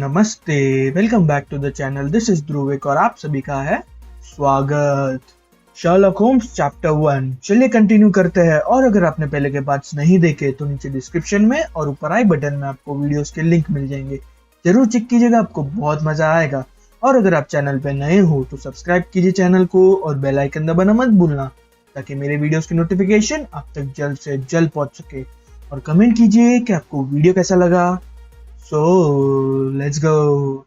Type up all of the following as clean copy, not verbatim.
नमस्ते, welcome back to the channel. This is Dhruvik और आप सभी का है स्वागत। शर्लॉक होम्स चैप्टर 1 चलिए कंटिन्यू करते हैं। और अगर आपने पहले के पार्ट्स नहीं देखे तो नीचे डिस्क्रिप्शन में और ऊपर आई बटन में आपको वीडियोस के लिंक मिल जाएंगे, जरूर चेक कीजिएगा, आपको बहुत मजा आएगा। और अगर आप चैनल पे नए हो तो सब्सक्राइब कीजिए चैनल को और बेल आइकन दबाना मत भूलना, ताकि मेरे वीडियोस की नोटिफिकेशन आप तक जल्द से जल्द पहुंच सके। और कमेंट कीजिए कि आपको वीडियो कैसा लगा। So, let's go.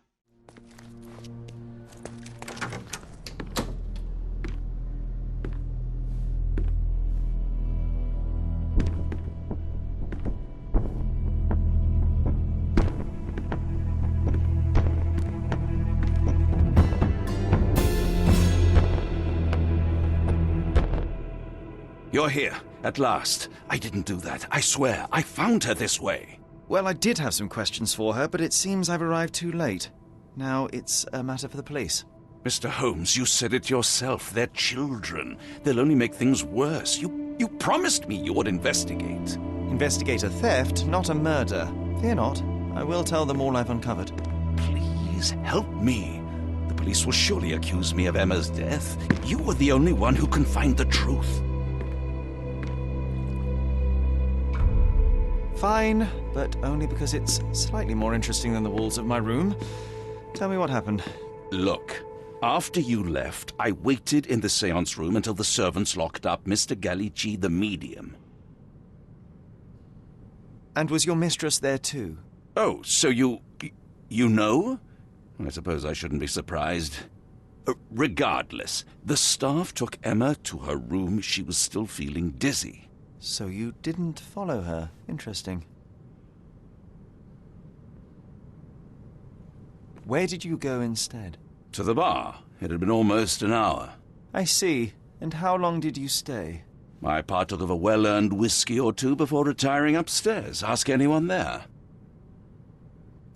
You're here, at last. I didn't do that. I swear, I found her this way. Well, I did have some questions for her, but it seems I've arrived too late. Now it's a matter for the police. Mr. Holmes, you said it yourself. They're children. They'll only make things worse. You promised me you would investigate. Investigate a theft, not a murder. Fear not. I will tell them all I've uncovered. Please, help me. The police will surely accuse me of Emma's death. You are the only one who can find the truth. Fine, but only because it's slightly more interesting than the walls of my room. Tell me what happened. Look, after you left, I waited in the seance room until the servants locked up Mr. Gallici, the medium. And was your mistress there too? Oh, so you know? I suppose I shouldn't be surprised. Regardless, the staff took Emma to her room. She was still feeling dizzy. So you didn't follow her. Interesting. Where did you go instead? To the bar. It had been almost an hour. I see. And how long did you stay? I partook of a well-earned whiskey or two before retiring upstairs. Ask anyone there.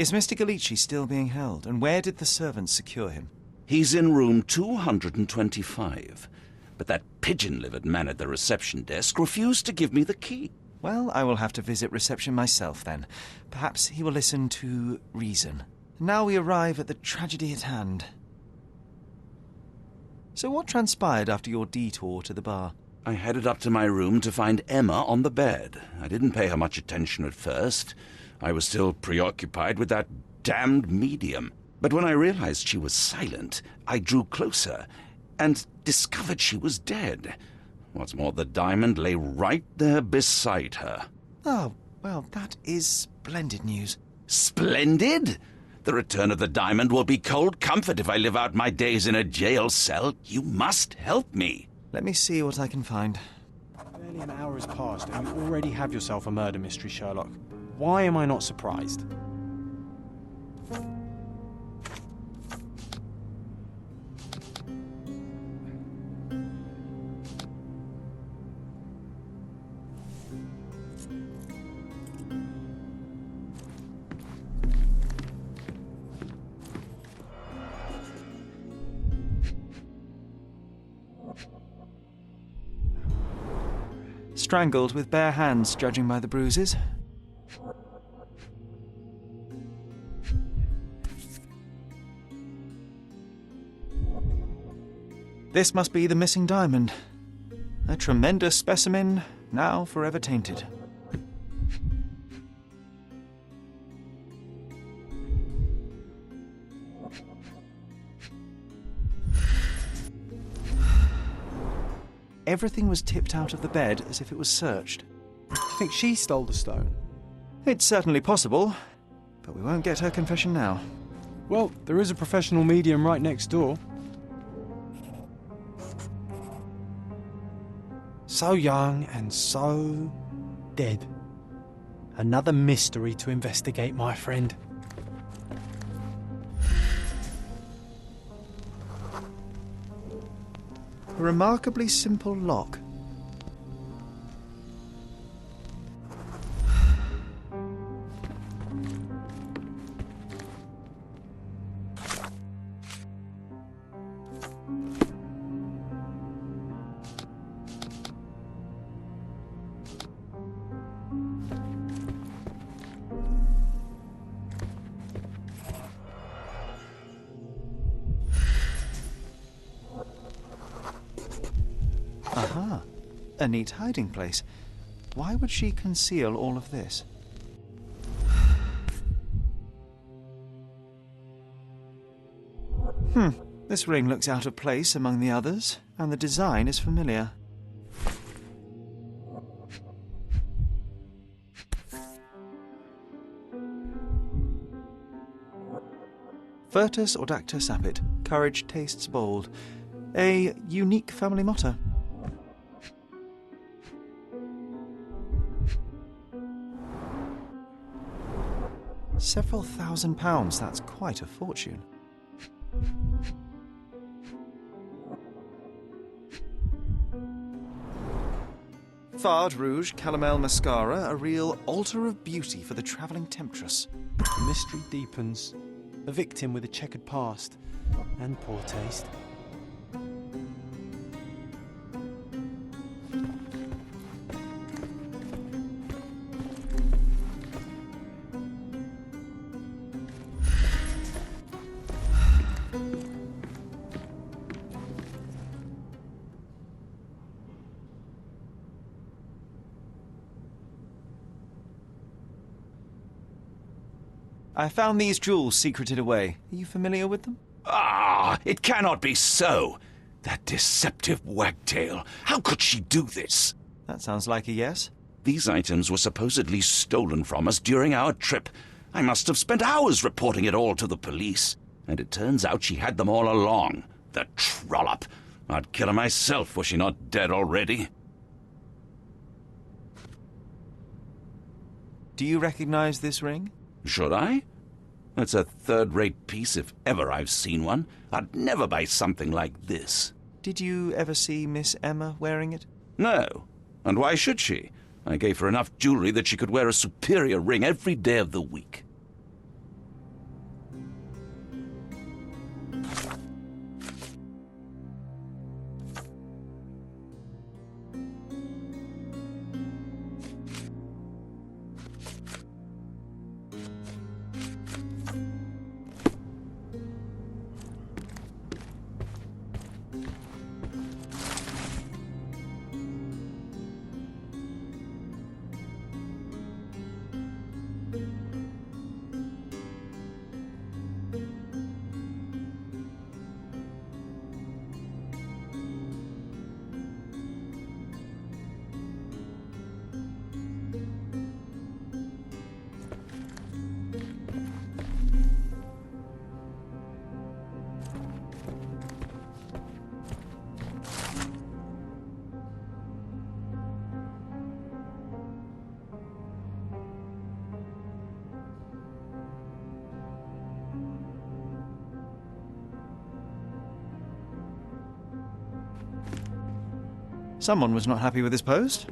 Is Mr. Gallici still being held? And where did the servants secure him? He's in room 225. But that pigeon-livered man at the reception desk refused to give me the key. Well, I will have to visit reception myself then. Perhaps he will listen to reason. Now we arrive at the tragedy at hand. So what transpired after your detour to the bar? I headed up to my room to find Emma on the bed. I didn't pay her much attention at first. I was still preoccupied with that damned medium. But when I realized she was silent, I drew closer and discovered she was dead. What's more, the diamond lay right there beside her. Oh, well, that is splendid news. Splendid? The return of the diamond will be cold comfort if I live out my days in a jail cell. You must help me. Let me see what I can find. Barely an hour has passed and you already have yourself a murder mystery, Sherlock. Why am I not surprised? Strangled with bare hands, judging by the bruises. This must be the missing diamond. A tremendous specimen, now forever tainted. Everything was tipped out of the bed as if it was searched. Do you think she stole the stone? It's certainly possible, but we won't get her confession now. Well, there is a professional medium right next door. So young and so dead. Another mystery to investigate, my friend. A remarkably simple lock. Aha. A neat hiding place. Why would she conceal all of this? This ring looks out of place among the others, and the design is familiar. Virtus audacta sapit. Courage tastes bold. A unique family motto. Several £1,000s, that's quite a fortune. Fard Rouge Calomel Mascara, a real altar of beauty for the travelling temptress. The mystery deepens. A victim with a checkered past and poor taste. I found these jewels secreted away. Are you familiar with them? Ah, it cannot be so. That deceptive wagtail. How could she do this? That sounds like a yes. These items were supposedly stolen from us during our trip. I must have spent hours reporting it all to the police. And it turns out she had them all along. The trollop. I'd kill her myself, was she not dead already? Do you recognize this ring? Should I? It's a third-rate piece if ever I've seen one. I'd never buy something like this. Did you ever see Miss Emma wearing it? No. And why should she? I gave her enough jewelry that she could wear a superior ring every day of the week. Someone was not happy with his post.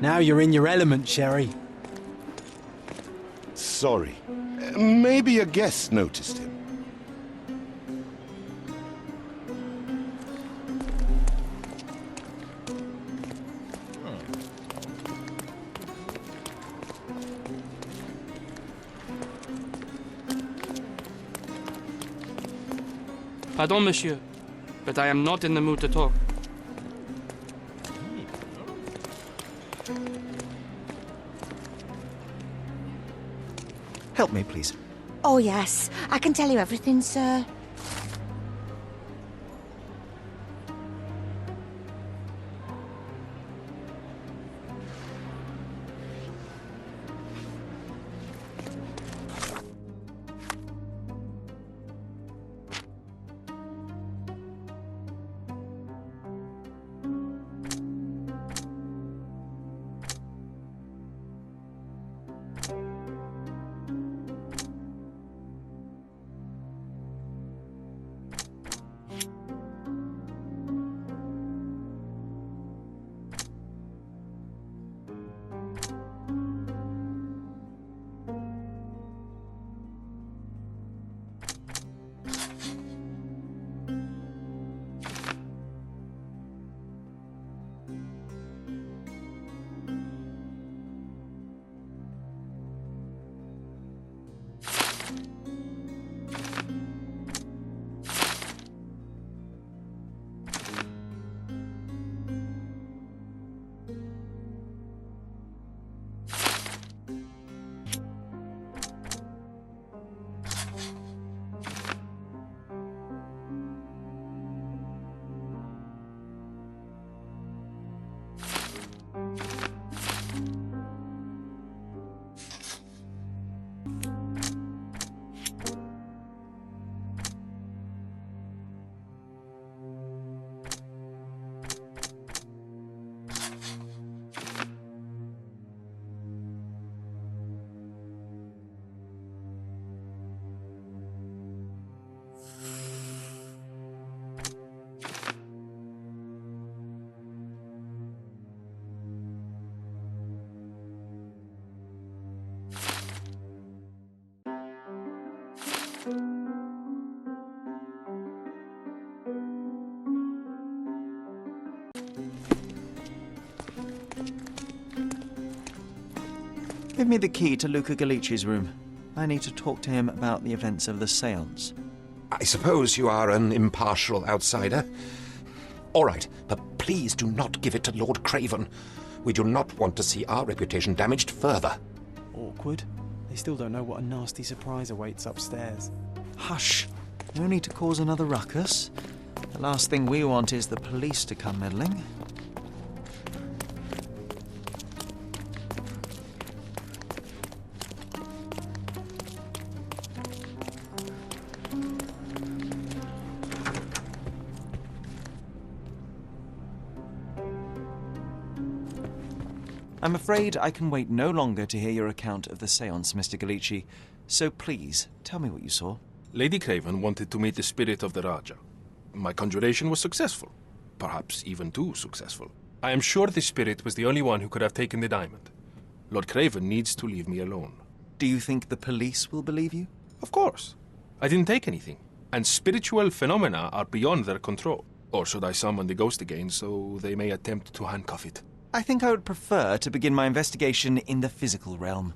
Now you're in your element, Sherry. Sorry. Maybe a guest noticed him. Pardon, monsieur, but I am not in the mood to talk. Help me, please. Oh, yes. I can tell you everything, sir. Give me the key to Luca Galici's room. I need to talk to him about the events of the séance. I suppose you are an impartial outsider. All right, but please do not give it to Lord Craven. We do not want to see our reputation damaged further. Awkward. They still don't know what a nasty surprise awaits upstairs. Hush! No need to cause another ruckus. The last thing we want is the police to come meddling. I'm afraid I can wait no longer to hear your account of the séance, Mr. Galici. So please, tell me what you saw. Lady Craven wanted to meet the spirit of the Raja. My conjuration was successful. Perhaps even too successful. I am sure the spirit was the only one who could have taken the diamond. Lord Craven needs to leave me alone. Do you think the police will believe you? Of course. I didn't take anything. And spiritual phenomena are beyond their control. Or should I summon the ghost again so they may attempt to handcuff it? I think I would prefer to begin my investigation in the physical realm.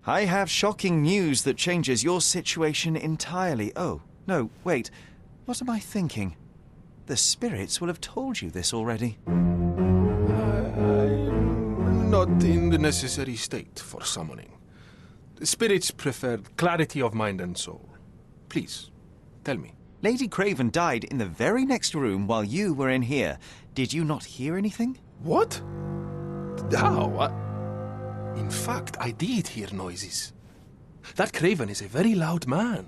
I have shocking news that changes your situation entirely. Oh, no, wait. What am I thinking? The spirits will have told you this already. I'm not in the necessary state for summoning. The spirits prefer clarity of mind and soul. Please, tell me. Lady Craven died in the very next room while you were in here. Did you not hear anything? What? How? In fact, I did hear noises. That Craven is a very loud man.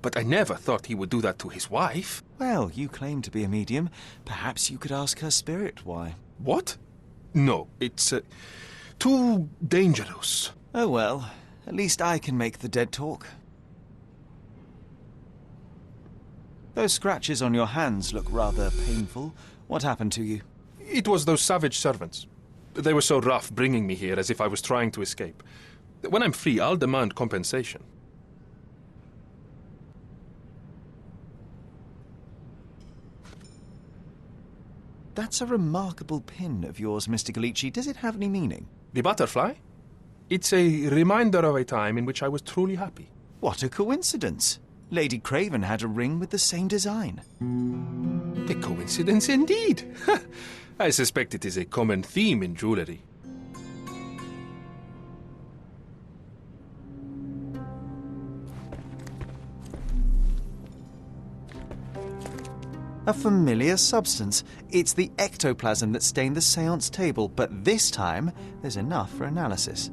But I never thought he would do that to his wife. Well, you claim to be a medium. Perhaps you could ask her spirit why. What? No, it's too dangerous. Oh well, at least I can make the dead talk. Those scratches on your hands look rather painful. What happened to you? It was those savage servants. They were so rough bringing me here as if I was trying to escape. When I'm free, I'll demand compensation. That's a remarkable pin of yours, Mr. Galici. Does it have any meaning? The butterfly? It's a reminder of a time in which I was truly happy. What a coincidence. Lady Craven had a ring with the same design. A coincidence indeed. I suspect it is a common theme in jewelry. A familiar substance. It's the ectoplasm that stained the seance table, but this time there's enough for analysis.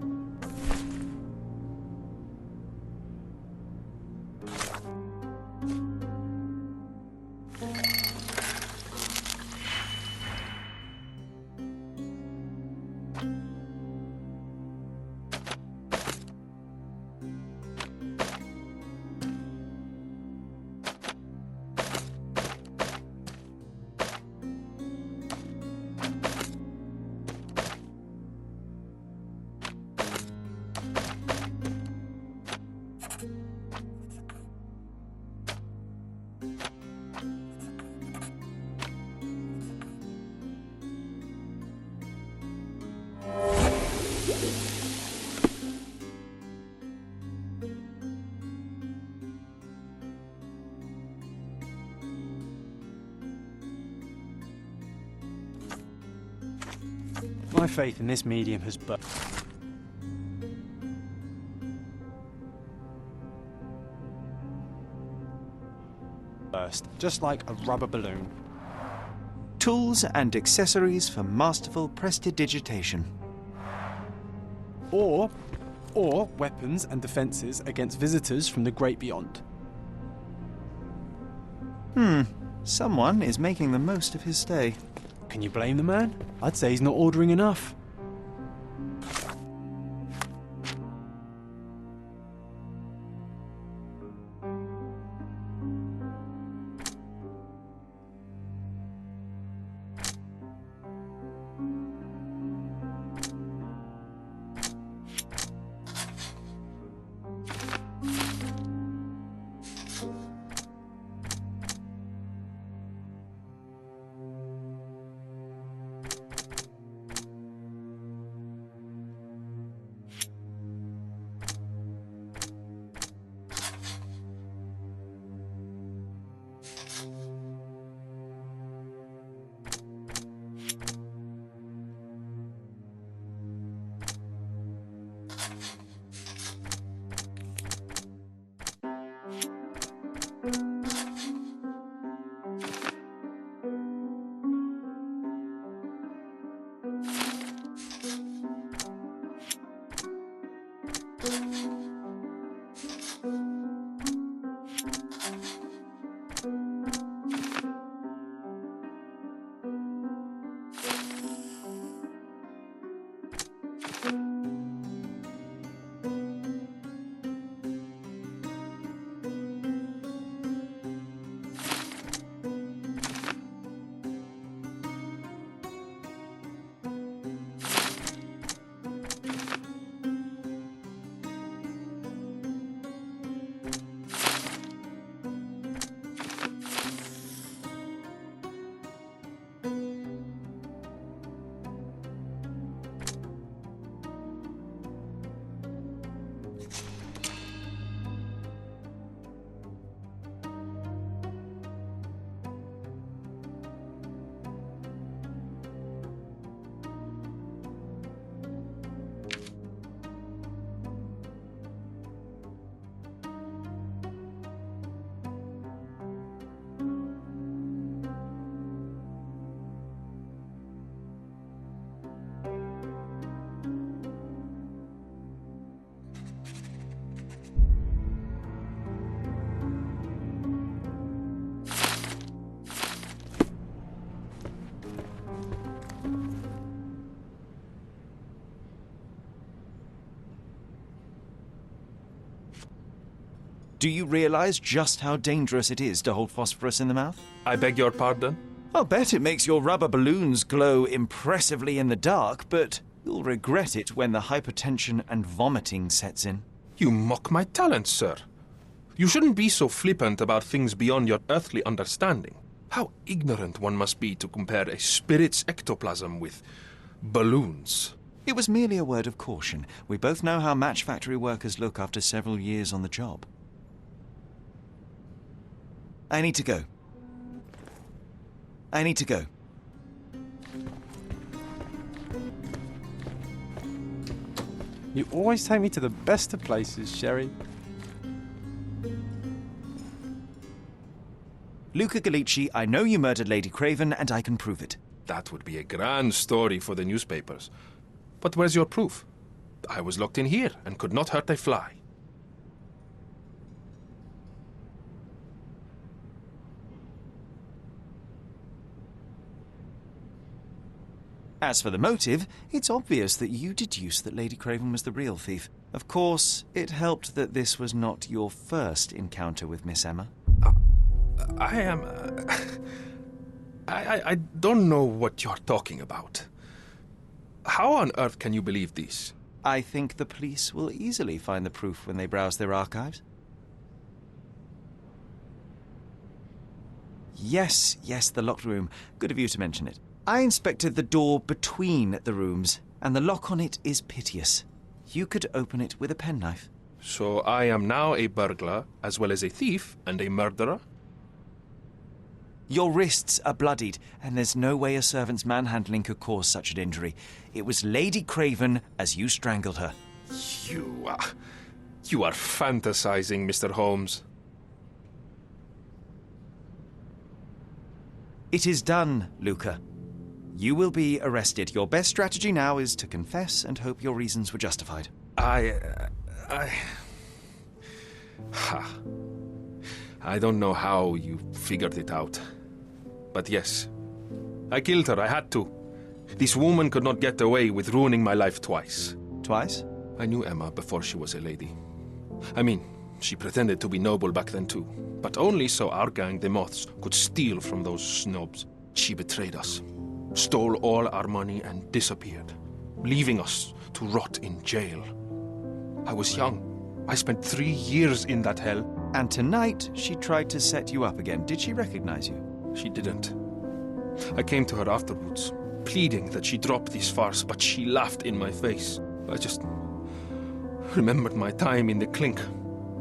My faith in this medium has burst, just like a rubber balloon. Tools and accessories for masterful prestidigitation. Or weapons and defences against visitors from the great beyond. Someone is making the most of his stay. Can you blame the man? I'd say he's not ordering enough. Do you realize just how dangerous it is to hold phosphorus in the mouth? I beg your pardon? I'll bet it makes your rubber balloons glow impressively in the dark, but you'll regret it when the hypertension and vomiting sets in. You mock my talents, sir. You shouldn't be so flippant about things beyond your earthly understanding. How ignorant one must be to compare a spirit's ectoplasm with balloons. It was merely a word of caution. We both know how match factory workers look after several years on the job. I need to go. You always take me to the best of places, Sherry. Luca Gallici, I know you murdered Lady Craven, and I can prove it. That would be a grand story for the newspapers. But where's your proof? I was locked in here and could not hurt a fly. As for the motive, it's obvious that you deduced that Lady Craven was the real thief. Of course, it helped that this was not your first encounter with Miss Emma. I don't know what you're talking about. How on earth can you believe this? I think the police will easily find the proof when they browse their archives. Yes, the locked room. Good of you to mention it. I inspected the door between the rooms, and the lock on it is piteous. You could open it with a penknife. So I am now a burglar, as well as a thief and a murderer? Your wrists are bloodied, and there's no way a servant's manhandling could cause such an injury. It was Lady Craven as you strangled her. You are fantasizing, Mr. Holmes. It is done, Luca. You will be arrested. Your best strategy now is to confess and hope your reasons were justified. I don't know how you figured it out. But yes, I killed her. I had to. This woman could not get away with ruining my life twice. Twice? I knew Emma before she was a lady. I mean, she pretended to be noble back then too. But only so our gang, the Moths, could steal from those snobs. She betrayed us, stole all our money and disappeared, leaving us to rot in jail. I was young. I spent 3 years in that hell. And tonight, she tried to set you up again. Did she recognize you? She didn't. I came to her afterwards, pleading that she drop this farce, but she laughed in my face. I just remembered my time in the clink,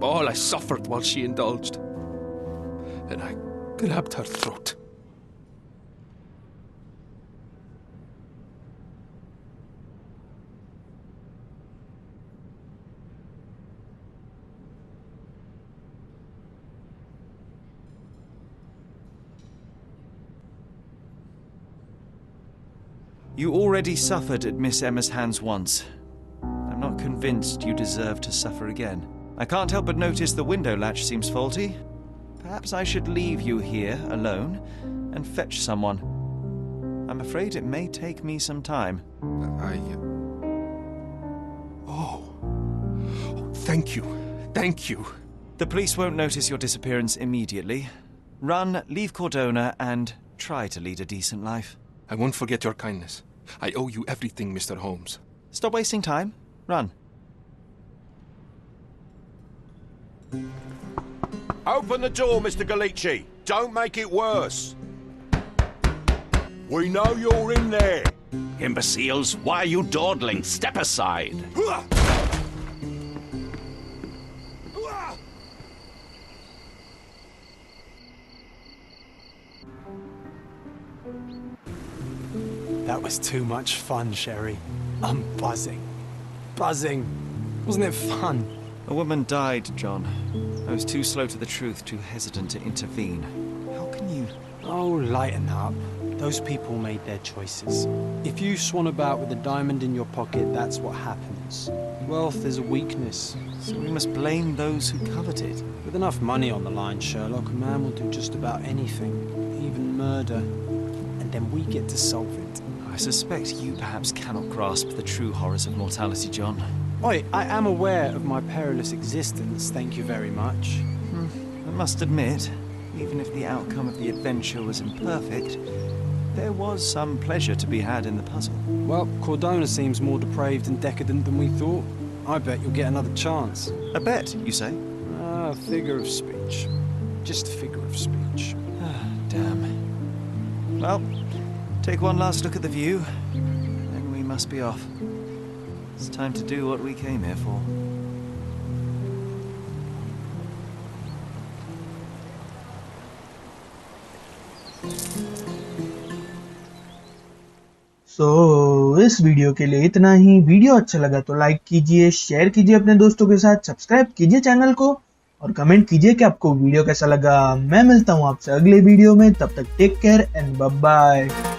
all I suffered while she indulged. And I grabbed her throat. You already suffered at Miss Emma's hands once. I'm not convinced you deserve to suffer again. I can't help but notice the window latch seems faulty. Perhaps I should leave you here alone and fetch someone. I'm afraid it may take me some time. Thank you. Thank you. The police won't notice your disappearance immediately. Run, leave Cordona, and try to lead a decent life. I won't forget your kindness. I owe you everything, Mr. Holmes. Stop wasting time. Run. Open the door, Mr. Gallici. Don't make it worse. We know you're in there. Imbeciles, why are you dawdling? Step aside. That was too much fun, Sherry. I'm buzzing. Buzzing. Wasn't it fun? A woman died, John. I was too slow to the truth, too hesitant to intervene. How can you... Oh, lighten up. Those people made their choices. If you swan about with a diamond in your pocket, that's what happens. Wealth is a weakness. So we must blame those who covet it. With enough money on the line, Sherlock, a man will do just about anything, even murder. And then we get to solve it. I suspect you perhaps cannot grasp the true horrors of mortality, John. Oi, I am aware of my perilous existence, thank you very much. I must admit, even if the outcome of the adventure was imperfect, there was some pleasure to be had in the puzzle. Well, Cordona seems more depraved and decadent than we thought. I bet you'll get another chance. A bet, you say? A figure of speech. Just a figure of speech. Damn. Well, take one last look at the view, then we must be off. It's time to do what we came here for. इस video के लिए इतना ही। Video अच्छा लगा तो like कीजिए, share कीजिए अपने दोस्तों के साथ, सब्सक्राइब कीजिए चैनल को और कमेंट कीजिए कि आपको वीडियो कैसा लगा। मैं मिलता हूँ आपसे अगले वीडियो में, तब तक take care and bye bye.